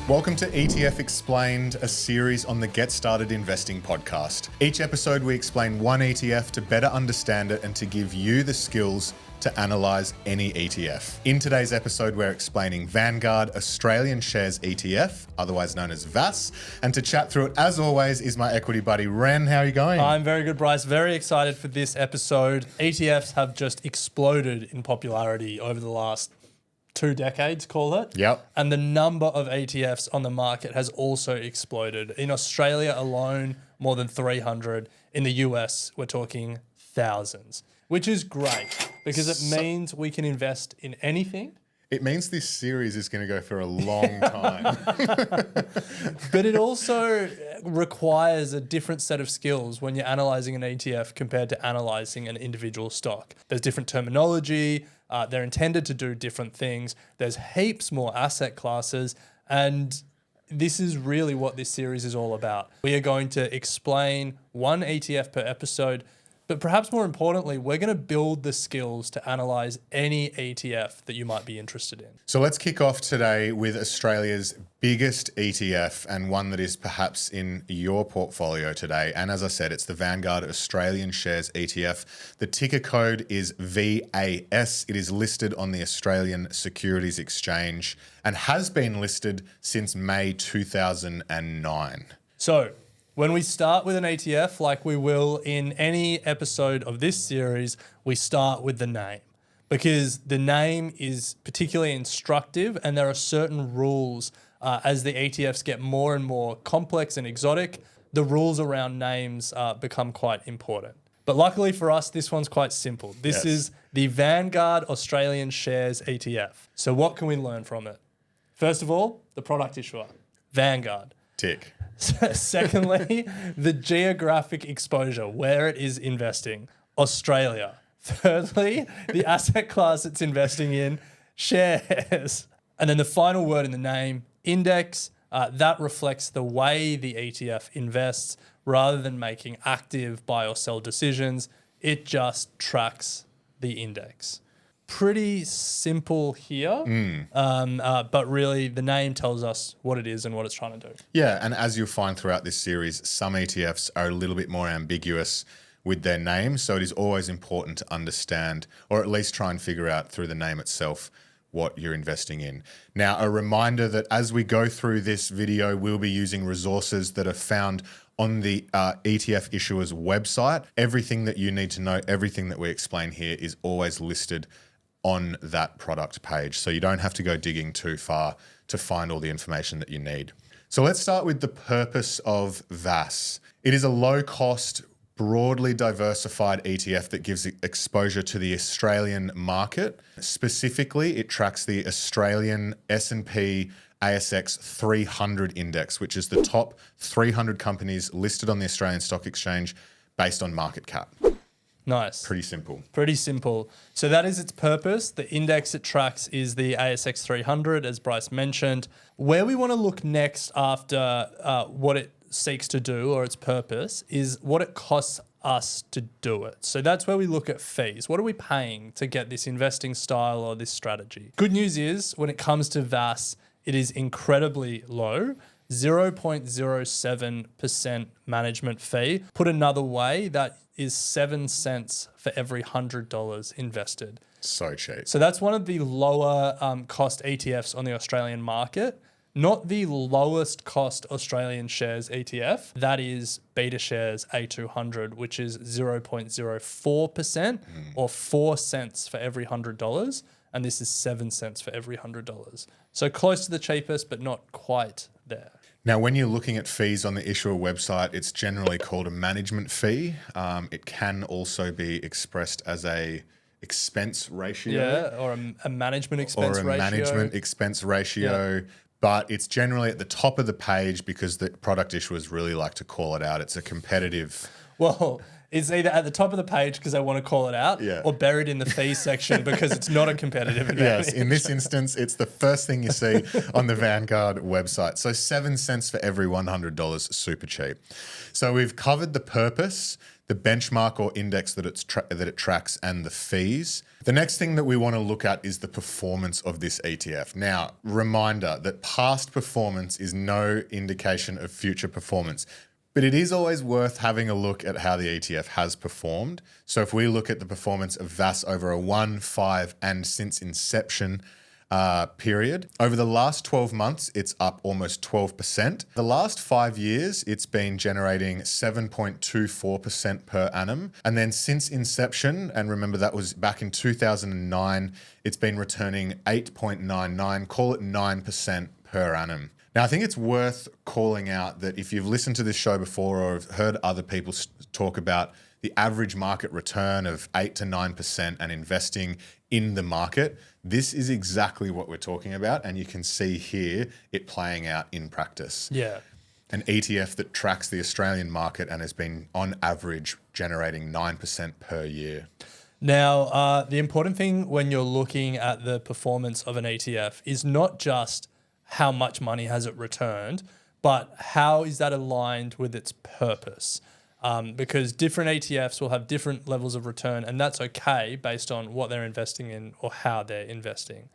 Welcome to ETF Explained, a series on the Get Started Investing podcast. Each episode we explain one ETF to better understand it and to give you the skills to analyse any ETF. In today's episode, we're explaining Vanguard Australian Shares ETF, otherwise known as VAS. And to chat through it, as always, is my equity buddy, Ren. How are you going? I'm very good, Bryce. Very excited for this episode. ETFs have just exploded in popularity over the last 2 decades, call it. Yep. And the number of ETFs on the market has also exploded. In Australia alone, more than 300. In the US, we're talking thousands, which is great because it means we can invest in anything. It means this series is going to go for a long time. But it also requires a different set of skills when you're analysing an ETF compared to analysing an individual stock. There's different terminology. They're intended to do different things. There's heaps more asset classes. And this is really what this series is all about. We are going to explain one ETF per episode. But perhaps more importantly, we're going to build the skills to analyse any ETF that you might be interested in. So let's kick off today with Australia's biggest ETF and one that is perhaps in your portfolio today. And as I said, it's the Vanguard Australian Shares ETF. The ticker code is VAS. It is listed on the Australian Securities Exchange and has been listed since May 2009. So when we start with an ETF, like we will in any episode of this series, we start with the name because the name is particularly instructive and there are certain rules as the ETFs get more and more complex and exotic, the rules around names become quite important. But luckily for us, this one's quite simple. This is the Vanguard Australian Shares ETF. So what can we learn from it? First of all, the product issuer, Vanguard. Tick. Secondly, the geographic exposure, where it is investing, Australia. Thirdly, the asset class it's investing in, shares. And then the final word in the name, index, that reflects the way the ETF invests rather than making active buy or sell decisions. It just tracks the index. Pretty simple here, but really the name tells us what it is and what it's trying to do. Yeah, and as you'll find throughout this series, some ETFs are a little bit more ambiguous with their name, so it is always important to understand, or at least try and figure out through the name itself, what you're investing in. Now, a reminder that as we go through this video, we'll be using resources that are found on the ETF issuer's website. Everything that you need to know, everything that we explain here is always listed on that product page. So you don't have to go digging too far to find all the information that you need. So let's start with the purpose of VAS. It is a low-cost, broadly diversified ETF that gives exposure to the Australian market. Specifically, it tracks the Australian S&P ASX 300 index, which is the top 300 companies listed on the Australian Stock Exchange based on market cap. Nice. Pretty simple. Pretty simple. So that is its purpose. The index it tracks is the ASX 300, as Bryce mentioned. Where we want to look next after what it seeks to do or its purpose is what it costs us to do it. So that's where we look at fees. What are we paying to get this investing style or this strategy? Good news is when it comes to VAS, it is incredibly low. 0.07% management fee. Put another way, that is 7 cents for every $100 invested. So cheap. So that's one of the lower cost ETFs on the Australian market. Not the lowest cost Australian shares ETF. That is Beta Shares A200, which is 0.04% or 4 cents for every $100. And this is 7 cents for every $100. So close to the cheapest, but not quite there. Now, when you're looking at fees on the issuer website, it's generally called a management fee. It can also be expressed as a expense ratio. Yeah, or a management expense ratio. Or a management expense ratio. Yeah. But it's generally at the top of the page because the product issuers really like to call it out. It's a competitive... Well, it's either at the top of the page because they want to call it out or buried in the fee section because it's not a competitive advantage. Yes, in this instance, it's the first thing you see on the Vanguard website. So 7 cents for every $100, super cheap. So we've covered the purpose. the benchmark or index that it tracks, and the fees. The next thing that we want to look at is the performance of this ETF. Now, reminder that past performance is no indication of future performance, but it is always worth having a look at how the ETF has performed. So if we look at the performance of VAS over a 1, 5, and since inception period. Over the last 12 months, it's up almost 12%. The last 5 years, it's been generating 7.24% per annum. And then since inception, and remember that was back in 2009, it's been returning 8.99, call it 9% per annum. Now, I think it's worth calling out that if you've listened to this show before or have heard other people talk about the average market return of 8 to 9% and investing in the market, this is exactly what we're talking about. And you can see here it playing out in practice. Yeah. An ETF that tracks the Australian market and has been on average generating 9% per year. Now, the important thing when you're looking at the performance of an ETF is not just how much money has it returned, but how is that aligned with its purpose? Because different ETFs will have different levels of return, and that's okay based on what they're investing in or how they're investing.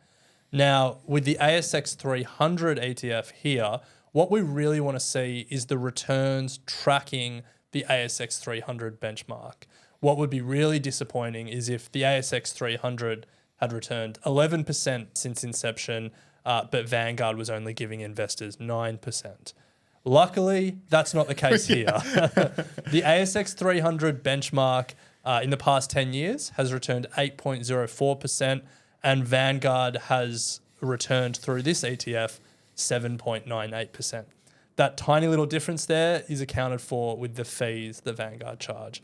Now, with the ASX 300 ETF here, what we really want to see is the returns tracking the ASX 300 benchmark. What would be really disappointing is if the ASX 300 had returned 11% since inception, but Vanguard was only giving investors 9%. Luckily, that's not the case here. The ASX 300 benchmark in the past 10 years has returned 8.04%, and Vanguard has returned through this ETF 7.98%. That tiny little difference there is accounted for with the fees that Vanguard charge.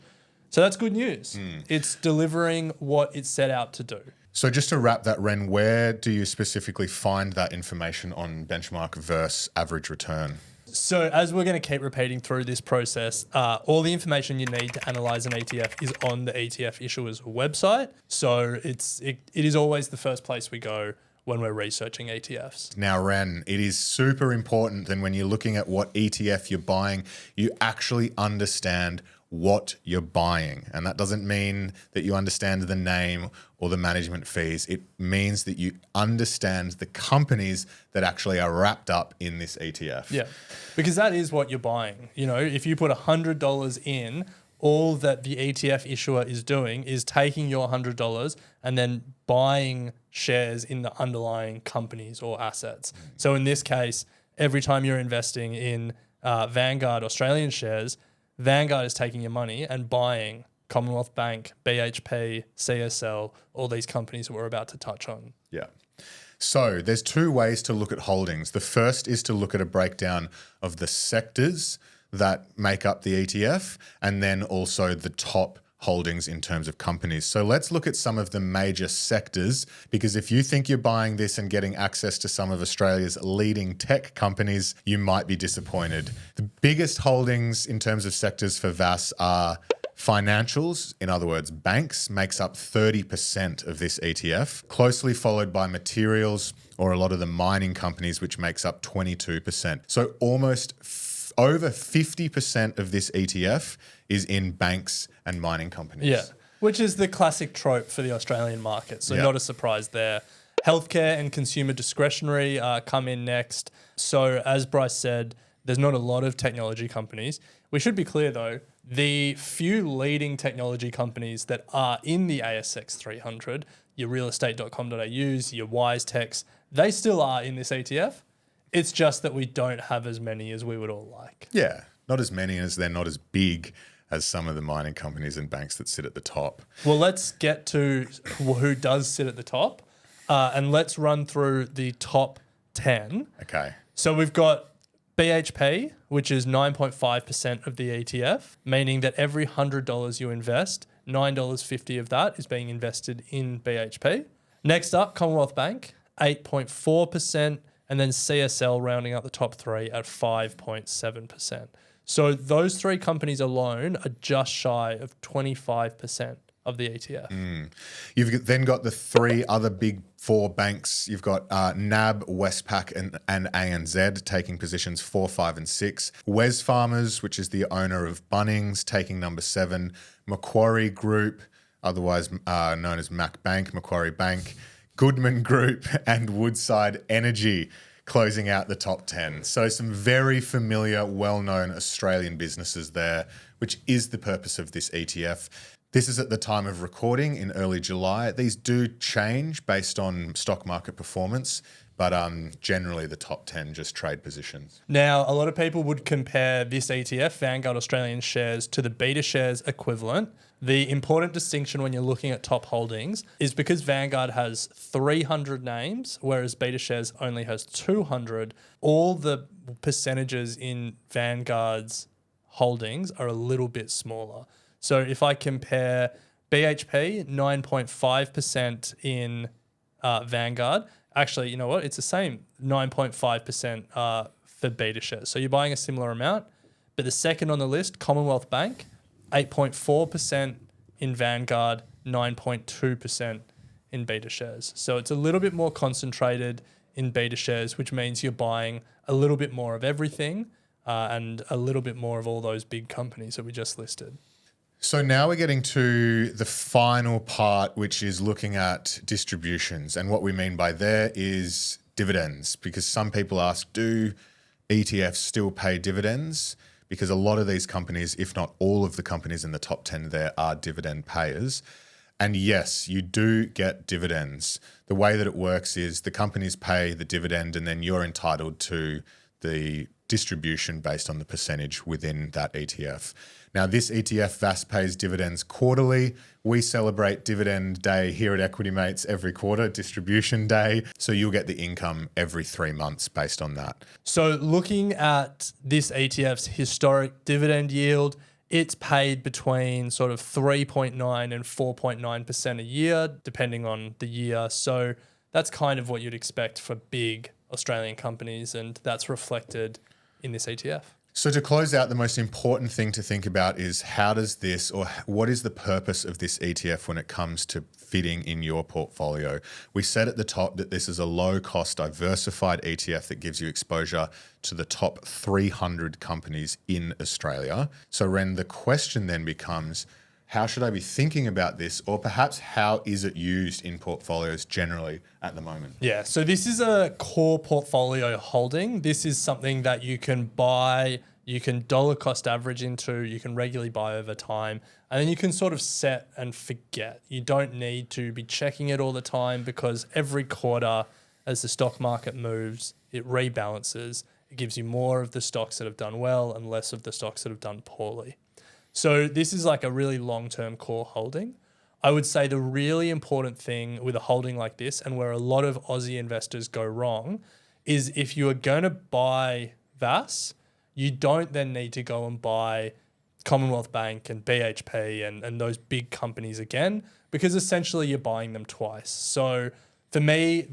So that's good news. It's delivering what it set out to do. So just to wrap that, Ren, where do you specifically find that information on benchmark versus average return? So as we're going to keep repeating through this process, all the information you need to analyze an ETF is on the ETF issuer's website. So it is always the first place we go when we're researching ETFs. Now, Ren, it is super important that when you're looking at what ETF you're buying, you actually understand what you're buying. And that doesn't mean that you understand the name or the management fees. It means that you understand the companies that actually are wrapped up in this ETF. Yeah, because that is what you're buying. You know, if you put $100 in, all that the ETF issuer is doing is taking your $100 and then buying shares in the underlying companies or assets. So in this case, every time you're investing in Vanguard Australian shares, Vanguard is taking your money and buying Commonwealth Bank, BHP, CSL, all these companies that we're about to touch on. Yeah. So there's two ways to look at holdings. The first is to look at a breakdown of the sectors that make up the ETF, and then also the top holdings in terms of companies. So let's look at some of the major sectors, because if you think you're buying this and getting access to some of Australia's leading tech companies, you might be disappointed. The biggest holdings in terms of sectors for VAS are financials, in other words, banks, makes up 30% of this ETF, closely followed by materials or a lot of the mining companies, which makes up 22%. So almost over 50% of this ETF is in banks and mining companies. Yeah, which is the classic trope for the Australian market. So not a surprise there. Healthcare and consumer discretionary come in next. So as Bryce said, there's not a lot of technology companies. We should be clear though, the few leading technology companies that are in the ASX 300, your realestate.com.au's, your WiseTechs, they still are in this ETF. It's just that we don't have as many as we would all like. Yeah, not as many as they're not as big as some of the mining companies and banks that sit at the top. Well, let's get to who does sit at the top, and let's run through the top 10. Okay. So we've got BHP, which is 9.5% of the ETF, meaning that every $100 you invest, $9.50 of that is being invested in BHP. Next up, Commonwealth Bank, 8.4%. And then CSL rounding out the top three at 5.7%. So those three companies alone are just shy of 25% of the ETF. You've then got the three other big four banks. You've got NAB, Westpac, and ANZ taking positions 4, 5, and 6. Wesfarmers, which is the owner of Bunnings, taking number 7. Macquarie Group, otherwise known as Macquarie Bank, Goodman Group, and Woodside Energy closing out the top 10. So some very familiar, well-known Australian businesses there, which is the purpose of this ETF. This is at the time of recording in early July. These do change based on stock market performance, but generally the top 10 just trade positions. Now, a lot of people would compare this ETF, Vanguard Australian Shares, to the beta shares equivalent. The important distinction when you're looking at top holdings is because Vanguard has 300 names, whereas beta shares only has 200, all the percentages in Vanguard's holdings are a little bit smaller. So if I compare BHP, 9.5% in Vanguard, actually, you know what? It's the same, 9.5% for beta shares. So you're buying a similar amount. But the second on the list, Commonwealth Bank, 8.4% in Vanguard, 9.2% in beta shares. So it's a little bit more concentrated in beta shares, which means you're buying a little bit more of everything and a little bit more of all those big companies that we just listed. So now we're getting to the final part, which is looking at distributions. And what we mean by there is dividends, because some people ask, do ETFs still pay dividends? Because a lot of these companies, if not all of the companies in the top 10 there, are dividend payers. And yes, you do get dividends. The way that it works is the companies pay the dividend and then you're entitled to the distribution based on the percentage within that ETF. Now, this ETF VAS pays dividends quarterly. We celebrate dividend day here at Equity Mates every quarter, distribution day. So you'll get the income every 3 months based on that. So looking at this ETF's historic dividend yield, it's paid between sort of 3.9 and 4.9% a year, depending on the year. So that's kind of what you'd expect for big Australian companies, and that's reflected in this ETF. So to close out, the most important thing to think about is how does this, or what is the purpose of this ETF when it comes to fitting in your portfolio? We said at the top that this is a low-cost, diversified ETF that gives you exposure to the top 300 companies in Australia. So Ren, the question then becomes, how should I be thinking about this, or perhaps how is it used in portfolios generally at the moment? Yeah, so this is a core portfolio holding. This is something that you can buy, you can dollar cost average into, you can regularly buy over time, and then you can sort of set and forget. You don't need to be checking it all the time because every quarter as the stock market moves, it rebalances. It gives you more of the stocks that have done well and less of the stocks that have done poorly. So this is like a really long-term core holding. I would say the really important thing with a holding like this, and where a lot of Aussie investors go wrong, is if you are going to buy VAS, you don't then need to go and buy Commonwealth Bank and BHP and those big companies again, because essentially you're buying them twice. So for me,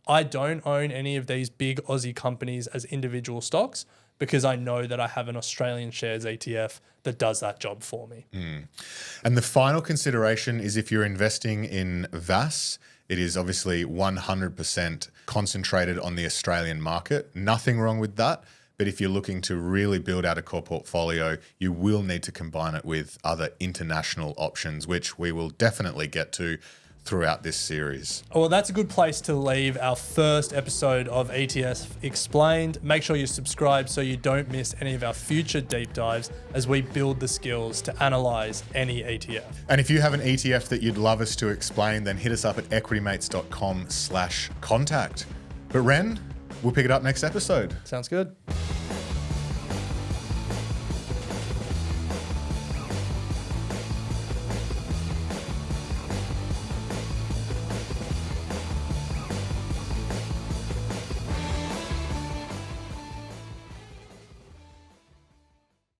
I don't own any of these big Aussie companies as individual stocks, because I know that I have an Australian shares ETF that does that job for me. And the final consideration is if you're investing in VAS, it is obviously 100% concentrated on the Australian market. Nothing wrong with that. But if you're looking to really build out a core portfolio, you will need to combine it with other international options, which we will definitely get to throughout this series. Well, that's a good place to leave our first episode of ETF Explained. Make sure you subscribe so you don't miss any of our future deep dives as we build the skills to analyze any ETF. And if you have an ETF that you'd love us to explain, then hit us up at equitymates.com/contact. But Ren, we'll pick it up next episode. Sounds good.